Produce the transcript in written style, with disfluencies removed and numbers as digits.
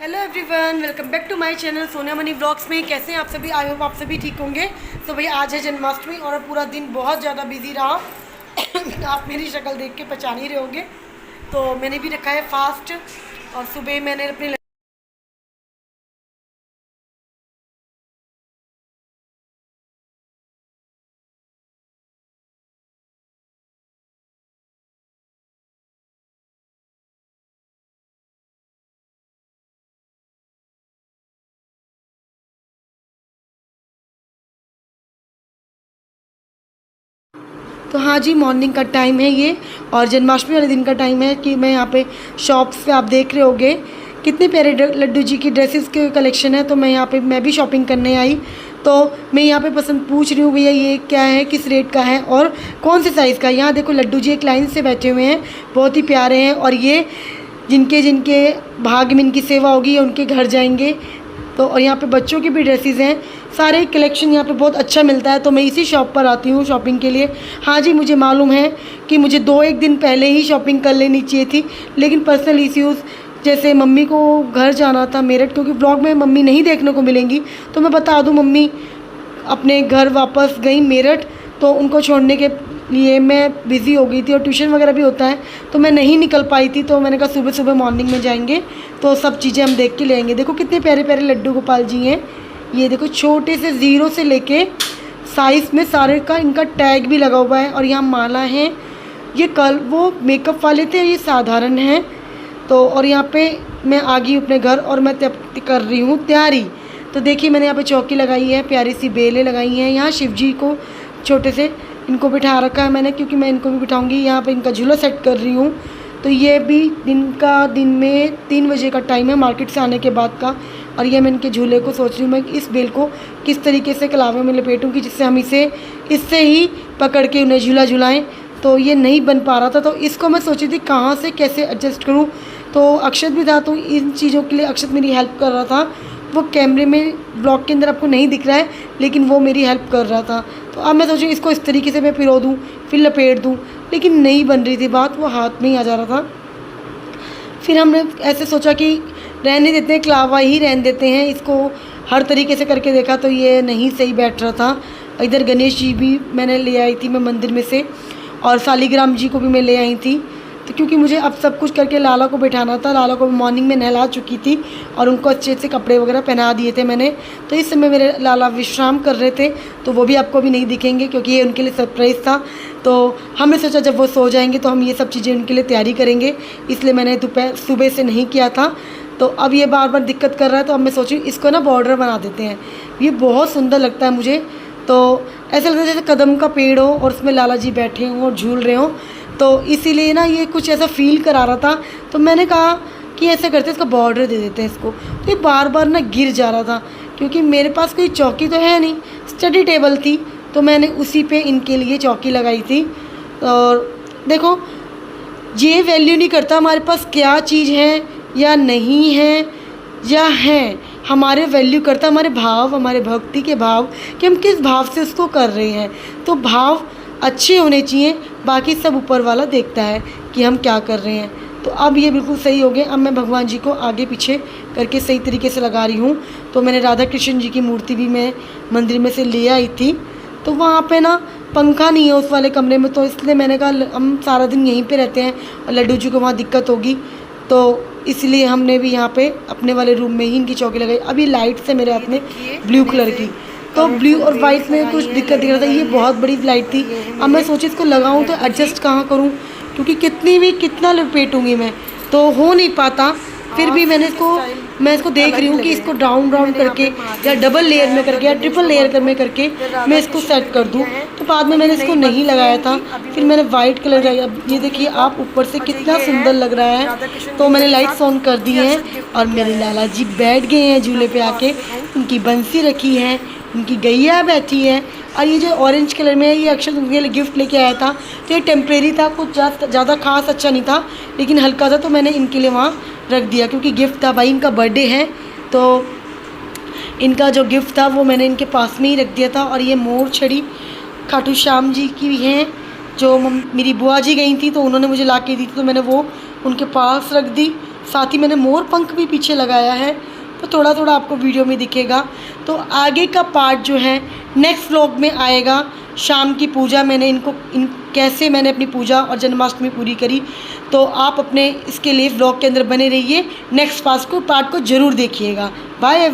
Hello everyone, welcome back to my channel Sonia money vlogs में। कैसे हैं आप सभी? आई होप आप सभी ठीक होंगे। तो भाई आज है जन्माष्टमी और पूरा दिन बहुत ज़्यादा बिजी रहा। आप मेरी शक्ल देख के पहचान ही रहे होंगे। तो मैंने भी रखा है फास्ट और सुबह मैंने अपने तो हाँ जी, मॉर्निंग का टाइम है ये और जन्माष्टमी वाले दिन का टाइम है कि मैं यहाँ पे शॉप्स पे आप देख रहे होंगे कितने प्यारे लड्डू जी की ड्रेसेस के कलेक्शन है। तो मैं यहाँ पे मैं भी शॉपिंग करने आई। तो मैं यहाँ पे पसंद पूछ रही हूँ, भैया ये क्या है, किस रेट का है और कौन से साइज़ का है। यहाँ देखो लड्डू जी एक लाइन से बैठे हुए हैं, बहुत ही प्यारे हैं। और ये जिनके जिनके भाग्य में इनकी सेवा होगी उनके घर जाएंगे। तो और यहाँ पे बच्चों की भी ड्रेसेस हैं, सारे कलेक्शन यहाँ पे बहुत अच्छा मिलता है। तो मैं इसी शॉप पर आती हूँ शॉपिंग के लिए। हाँ जी, मुझे मालूम है कि मुझे 2-1 दिन पहले ही शॉपिंग कर लेनी चाहिए थी, लेकिन पर्सनल इश्यूज़ जैसे मम्मी को घर जाना था मेरठ, क्योंकि ब्लॉग में मम्मी नहीं देखने को मिलेंगी। तो मैं बता दूँ, मम्मी अपने घर वापस गई मेरठ, तो उनको छोड़ने के लिए मैं बिज़ी हो गई थी और ट्यूशन वगैरह भी होता है, तो मैं नहीं निकल पाई थी। तो मैंने कहा सुबह सुबह मॉर्निंग में जाएंगे तो सब चीज़ें हम देख के ले आएंगे। देखो कितने प्यारे प्यारे लड्डू गोपाल जी हैं। ये देखो छोटे से 0 से लेके साइज़ में सारे का इनका टैग भी लगा हुआ है। और यहाँ माला है, ये कल वो मेकअप वाले थे, ये साधारण हैं। तो और यहाँ पे मैं आ गई अपने घर और मैं कर रही हूँ तैयारी। तो देखिए मैंने यहाँ पे चौकी लगाई है, प्यारी सी बेलें लगाई हैं। यहाँ शिव जी को छोटे से इनको बिठा रखा है मैंने, क्योंकि मैं इनको भी बिठाऊंगी। यहाँ पे इनका झूला सेट कर रही हूँ। तो ये भी दिन में 3 बजे का टाइम है मार्केट से आने के बाद का। और ये मैं इनके झूले को सोच रही हूँ मैं इस बेल को किस तरीके से कलावे में लपेटूँ कि जिससे हम इससे ही पकड़ के उन्हें झूला झुलाएँ। तो ये नहीं बन पा रहा था, तो इसको मैं सोची थी कहाँ से कैसे एडजस्ट करूँ। तो अक्षत भी था, तो इन चीज़ों के लिए अक्षत मेरी हेल्प कर रहा था। वो कैमरे में ब्लॉग के अंदर आपको नहीं दिख रहा है, लेकिन वो मेरी हेल्प कर रहा था। तो अब मैं सोचूँ इसको इस तरीके से मैं पिरो दूँ फिर लपेट दूँ, लेकिन नहीं बन रही थी बात, वो हाथ में ही आ जा रहा था। फिर हमने ऐसे सोचा कि रहने देते हैं, क्लावा ही रहने देते हैं इसको। हर तरीके से करके देखा तो ये नहीं सही बैठ रहा था। इधर गणेश जी भी मैंने ले आई थी मैं मंदिर में से, और शालिग्राम जी को भी मैं ले आई थी। तो क्योंकि मुझे अब सब कुछ करके लाला को बैठाना था, लाला को मॉर्निंग में नहला चुकी थी और उनको अच्छे से कपड़े वगैरह पहना दिए थे मैंने। तो इस समय मेरे लाला विश्राम कर रहे थे, तो वो भी आपको भी नहीं दिखेंगे क्योंकि ये उनके लिए सरप्राइज़ था। तो हमने सोचा जब वो सो जाएंगे तो हम ये सब चीज़ें उनके लिए तैयारी करेंगे, इसलिए मैंने सुबह से नहीं किया था। तो अब ये बार बार दिक्कत कर रहा है, तो अब मैं सोची इसको ना बॉर्डर बना देते हैं। ये बहुत सुंदर लगता है मुझे। तो ऐसा लगता है जैसे कदम का पेड़ हो और उसमें लाला जी बैठे हों और झूल रहे हों। तो इसीलिए ना ये कुछ ऐसा फील करा रहा था। तो मैंने कहा कि ऐसे करते इसका बॉर्डर दे देते हैं इसको। तो ये बार बार ना गिर जा रहा था, क्योंकि मेरे पास कोई चौकी तो है नहीं, स्टडी टेबल थी, तो मैंने उसी पे इनके लिए चौकी लगाई थी। और देखो ये वैल्यू नहीं करता हमारे पास क्या चीज़ है या नहीं है या है, हमारे वैल्यू करता हमारे भाव, हमारे भक्ति के भाव, कि हम किस भाव से उसको कर रहे हैं। तो भाव अच्छे होने चाहिए, बाकी सब ऊपर वाला देखता है कि हम क्या कर रहे हैं। तो अब ये बिल्कुल सही हो गए। अब मैं भगवान जी को आगे पीछे करके सही तरीके से लगा रही हूँ। तो मैंने राधा कृष्ण जी की मूर्ति भी मैं मंदिर में से ले आई थी। तो वहाँ पे ना पंखा नहीं है उस वाले कमरे में, तो इसलिए मैंने कहा हम सारा दिन यहीं पे रहते हैं और लड्डू जी को वहाँ दिक्कत होगी, तो इसलिए हमने भी यहाँ पे अपने वाले रूम में ही इनकी चौकी लगाई। अभी लाइट से मेरे हाथ में ब्लू कलर की, तो ब्लू और वाइट में कुछ दिक्कत दिख रहा था। ये बहुत बड़ी लाइट थी। अब मैं सोची इसको लगाऊं तो एडजस्ट कहाँ करूं, क्योंकि कितना लपेटूंगी मैं, तो हो नहीं पाता। फिर भी मैं इसको देख रही हूँ कि इसको राउंड करके या डबल लेयर में करके या ट्रिपल लेयर में करके मैं इसको सेट कर दूँ। तो बाद में मैंने इसको नहीं लगाया था, फिर मैंने वाइट कलर लगाया। अब ये देखिए आप ऊपर से कितना सुंदर लग रहा है। तो मैंने लाइट्स ऑन कर दी हैं और मेरे लाला जी बैठ गए हैं झूले पे आके। उनकी बंसी रखी है, उनकी गैया बैठी है। और ये जो ऑरेंज कलर में है ये अक्षत उनके लिए गिफ्ट लेके आया था। तो ये टेम्परेरी था, कुछ ज़्यादा खास अच्छा नहीं था, लेकिन हल्का था, तो मैंने इनके लिए वहाँ रख दिया क्योंकि गिफ्ट था। भाई इनका बर्थडे है, तो इनका जो गिफ्ट था वो मैंने इनके पास में ही रख दिया था। और ये मोर छड़ी खाटू श्याम जी की हैं, जो मेरी बुआ जी गई थी तो उन्होंने मुझे ला के दी थी, तो मैंने वो उनके पास रख दी। साथ ही मैंने मोर पंख भी पीछे लगाया है, तो थोड़ा थोड़ा आपको वीडियो में दिखेगा। तो आगे का पार्ट जो है नेक्स्ट व्लॉग में आएगा। शाम की पूजा मैंने कैसे मैंने अपनी पूजा और जन्माष्टमी पूरी करी, तो आप अपने इसके लिए व्लॉग के अंदर बने रहिए। नेक्स्ट पार्ट को ज़रूर देखिएगा। बाय।